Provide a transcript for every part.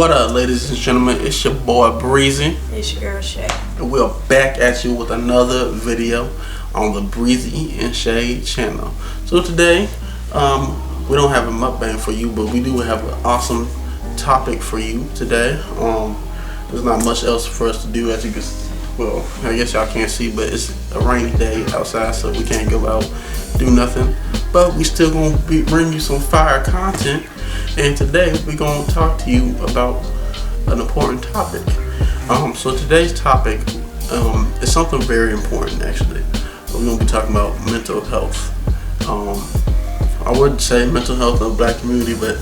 What up, ladies and gentlemen? It's your boy Breezy, It's your girl Shay. and we're back at you with another video on the Breezy and Shay channel. So today, we don't have a mukbang for you, but we do have an awesome topic for you today. There's not much else for us to do, as you can. Well, I guess y'all can't see, but it's a rainy day outside, so we can't go out, do nothing. But we still gonna bring you some fire content. And today we're going to talk to you about an important topic. So today's topic is something very important, actually. We're going to be talking about mental health. I would say mental health of the black community, but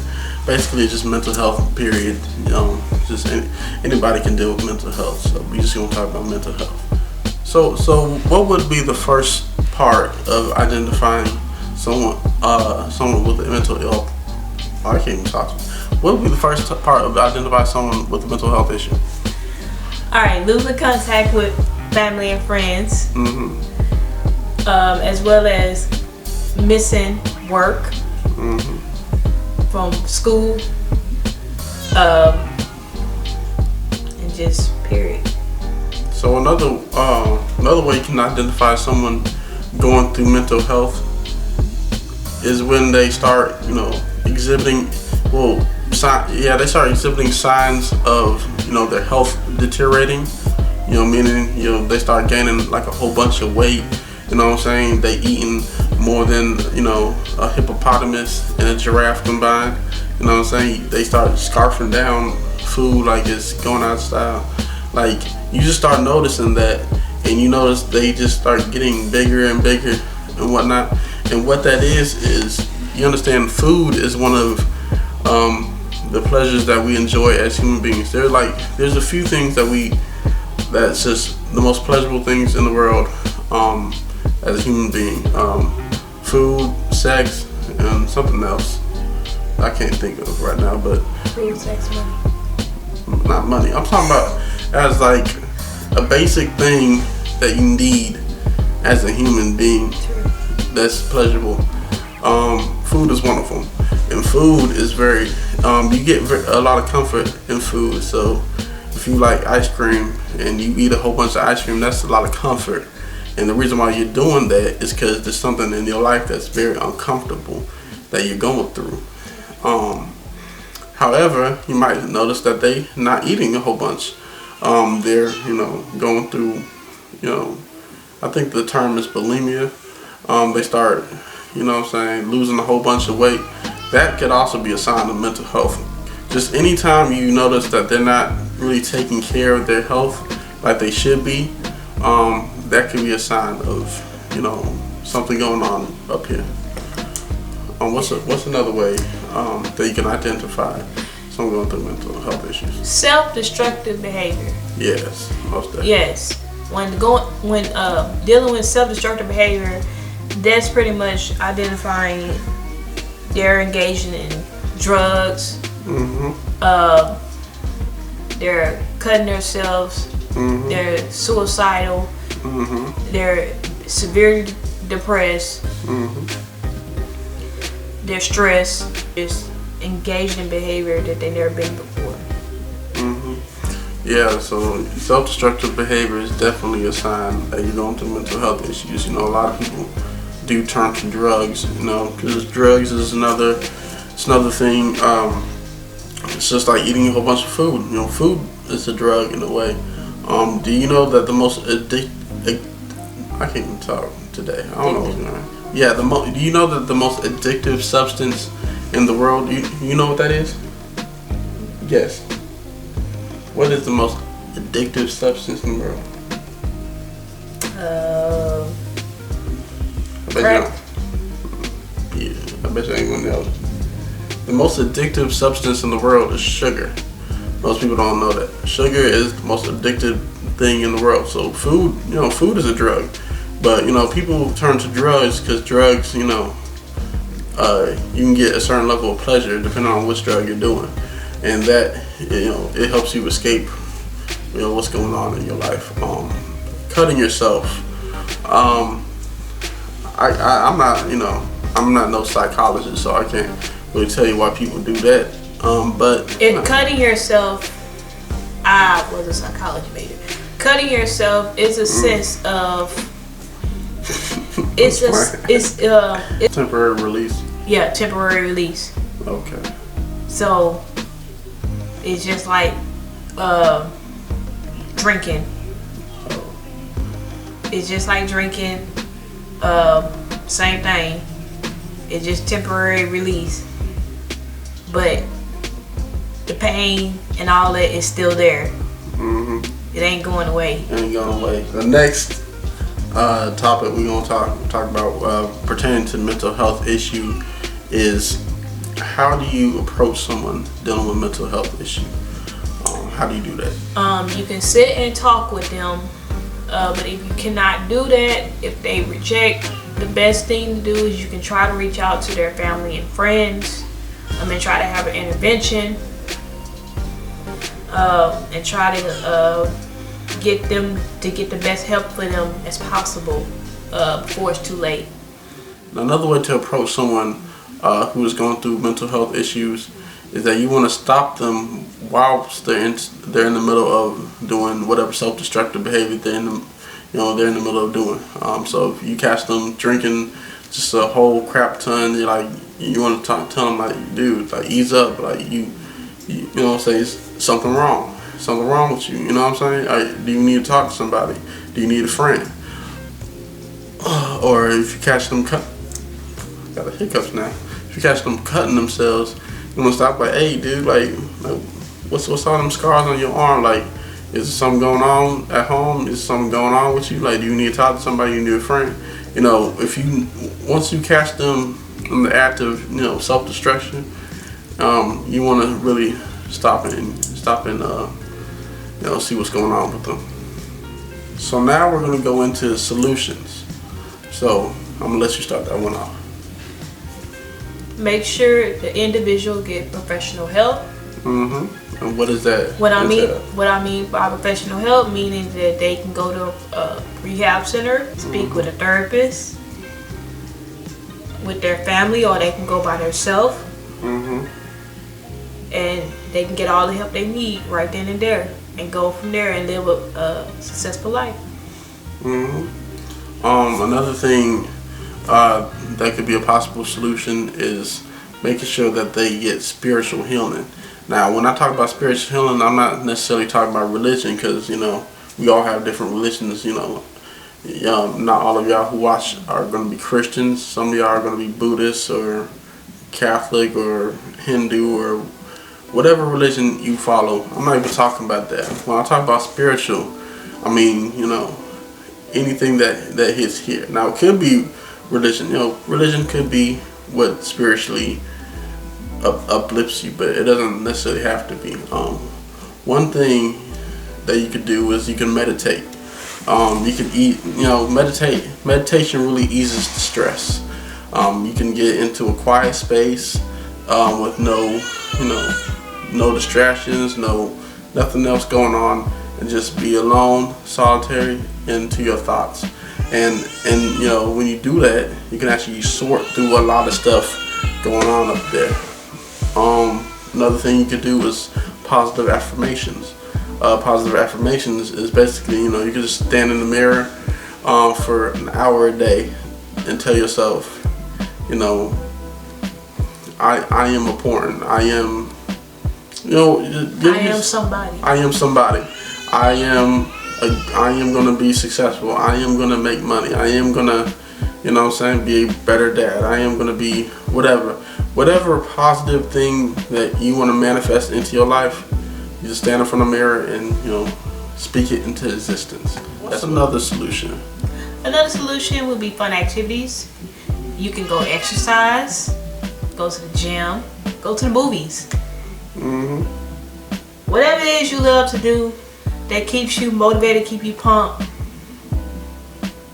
basically it's just mental health, period. Just anybody can deal with mental health. So we're just going to talk about mental health. So what would be the first part of identifying someone with a mental illness? I can't even talk. What would be the first part of identifying someone with a mental health issue? Alright, losing contact with family and friends, as well as missing work from school, and just period. So another way you can identify someone going through mental health is when they start, exhibiting, they start exhibiting signs of, their health deteriorating, meaning, they start gaining like a whole bunch of weight, they eating more than, a hippopotamus and a giraffe combined, they start scarfing down food like it's going out of style. Like, you just start noticing that, and you notice they just start getting bigger and bigger and whatnot. And what that is you understand, food is one of the pleasures that we enjoy as human beings. There's a few things that's just the most pleasurable things in the world as a human being. Food, sex, and something else I can't think of right now, but Food, sex, money. not money. I'm talking about as like a basic thing that you need as a human being that's pleasurable. Food is wonderful, and food is very you get a lot of comfort in food. So if you like ice cream and you eat a whole bunch of ice cream, that's a lot of comfort. And the reason why you're doing that is because there's something in your life that's very uncomfortable that you're going through. However, you might notice that they not eating a whole bunch. They're going through, I think the term is bulimia. They start, losing a whole bunch of weight. That could also be a sign of mental health. Just anytime you notice that they're not really taking care of their health like they should be, that could be a sign of, something going on up here. What's another way that you can identify someone going through mental health issues? Self-destructive behavior. Yes, most definitely. Yes. When dealing with self-destructive behavior, that's pretty much identifying they're engaging in drugs. They're cutting themselves. They're suicidal. They're severely depressed. They're stressed. Just engaged in behavior that they never been before. Yeah, so self-destructive behavior is definitely a sign that you're going through mental health issues. A lot of people do turn to drugs, because drugs is another thing. It's just like eating a whole bunch of food. Food is a drug in a way. Do you know that the most I can't even talk today. I don't know what's going on. Yeah, do you know that the most addictive substance in the world, you know what that is? Yes. What is the most addictive substance in the world? Crack. I bet you anyone else. The most addictive substance in the world is sugar. Most people don't know that. Sugar is the most addictive thing in the world. So food, food is a drug. But, people turn to drugs because drugs, you can get a certain level of pleasure depending on which drug you're doing. And that, it helps you escape, what's going on in your life. Cutting yourself. I'm not no psychologist, so I can't really tell you why people do that. But Cutting yourself, I was a psychology major. Cutting yourself is a sense of it's temporary release. Yeah, temporary release. Okay. So it's just like drinking. It's just like drinking. Same thing. It's just temporary release, but the pain and all that is still there. Mm-hmm. It ain't going away. It ain't going away. The next topic we're gonna talk about pertaining to mental health issue is how do you approach someone dealing with mental health issue? How do you do that? You can sit and talk with them, but if you cannot do that, if they reject, the best thing to do is you can try to reach out to their family and friends, and try to have an intervention, and try to get them to get the best help for them as possible before it's too late. Another way to approach someone who is going through mental health issues is that you want to stop them whilst they're in the middle of doing whatever self-destructive behavior they're in the middle of doing. So if you catch them drinking just a whole crap ton, you want to tell them like, dude, like ease up, like you say something wrong with you. You know what I'm saying? Do you need to talk to somebody? Do you need a friend? Or if you catch them got the hiccups now. If you catch them cutting themselves, you want to stop like, hey, dude, like what's all them scars on your arm? Like, is there something going on at home? Is something going on with you? Like, do you need to talk to somebody? You need a friend? Once you catch them in the act of self-destruction, you want to really stop and see what's going on with them. So now we're going to go into solutions. So I'm gonna let you start that one off. Make sure the individual get professional help. Mm-hmm. And what is that? What I mean by professional help, meaning that they can go to a rehab center, speak with a therapist, with their family, or they can go by themselves. Mm-hmm. And they can get all the help they need right then and there, and go from there and live a successful life. Mm-hmm. Another thing that could be a possible solution is making sure that they get spiritual healing. Now, when I talk about spiritual healing, I'm not necessarily talking about religion, because we all have different religions. Not all of y'all who watch are going to be Christians. Some of y'all are going to be Buddhists or Catholic or Hindu or whatever religion you follow. I'm not even talking about that. When I talk about spiritual, I mean anything that hits here. Now, it could be religion. Religion could be what spiritually uplifts you, but it doesn't necessarily have to be. One thing that you could do is you can meditate. You can meditation really eases the stress. You can get into a quiet space with no distractions, nothing else going on, and just be alone, solitary, into your thoughts. And when you do that, you can actually sort through a lot of stuff going on up there. Another thing you could do is positive affirmations. Positive affirmations is basically, you can just stand in the mirror for an hour a day and tell yourself, I am important. I am, I am somebody. I am somebody. I am gonna be successful. I am gonna make money. I am gonna, be a better dad. I am gonna be whatever positive thing that you want to manifest into your life. You just stand in front of the mirror and speak it into existence. That's another solution. Another solution would be fun activities. You can go exercise, go to the gym, go to the movies. Mm-hmm. Whatever it is you love to do that keeps you motivated, keep you pumped,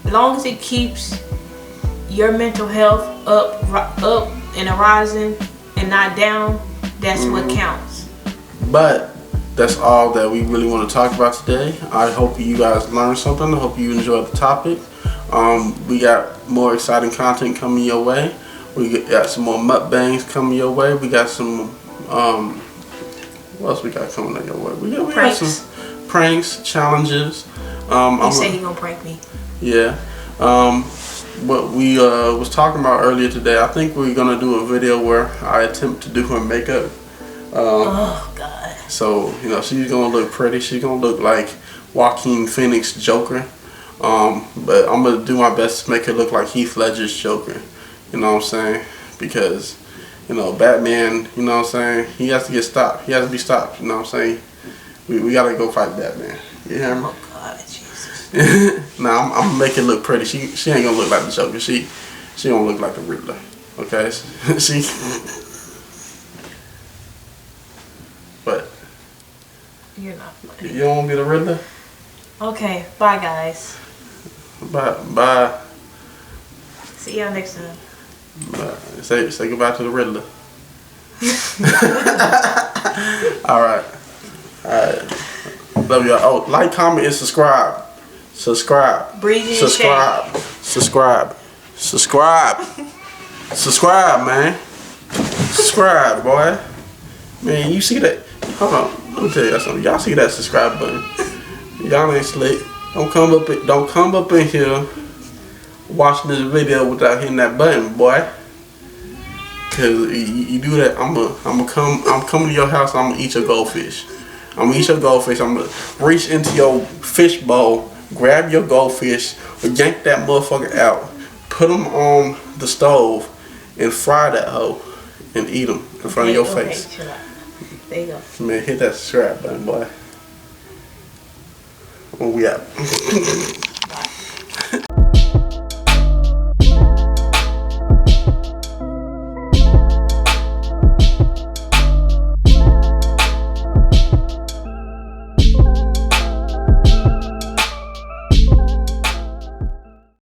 as long as it keeps your mental health up and rising and not down, that's what counts. But that's all that we really want to talk about today. I hope you guys learned something. I hope you enjoyed the topic. We got more exciting content coming your way. We got some more mukbangs coming your way. We got some What else we got coming on your way? We got Pranks. some pranks, challenges. He said he gonna prank me. Yeah. What we was talking about earlier today, I think we're gonna do a video where I attempt to do her makeup. Oh God. So, you know, she's gonna look pretty. She's gonna look like Joaquin Phoenix Joker. But I'm gonna do my best to make her look like Heath Ledger's Joker. You know what I'm saying? Because, you know, Batman, you know what I'm saying, he has to get stopped. He has to be stopped, you know what I'm saying? We gotta go fight Batman. You hear me? Oh God, Jesus. Nah, I'm gonna make it look pretty. She ain't gonna look like the Joker. She gonna look like the Riddler. Okay? She But You're not funny. you don't wanna be the Riddler? Okay, bye guys. Bye. See y'all next time. Bye. Say goodbye to the Riddler. Alright. Love y'all. Oh, like, comment, and subscribe. Breezy and Subscribe, man. Subscribe, boy. Man, you see that? Hold on. Let me tell y'all something. Y'all see that subscribe button? Y'all ain't slick. Don't come up in here watching this video without hitting that button, boy. Cause you do that, I'm coming to your house. I'm gonna eat your goldfish. I'm gonna eat your goldfish. I'm gonna reach into your fish bowl, grab your goldfish, yank that motherfucker out, put them on the stove, and fry that hoe, and eat them in front of your face. Chill out. There you go. Man, hit that subscribe button, boy. Where we at?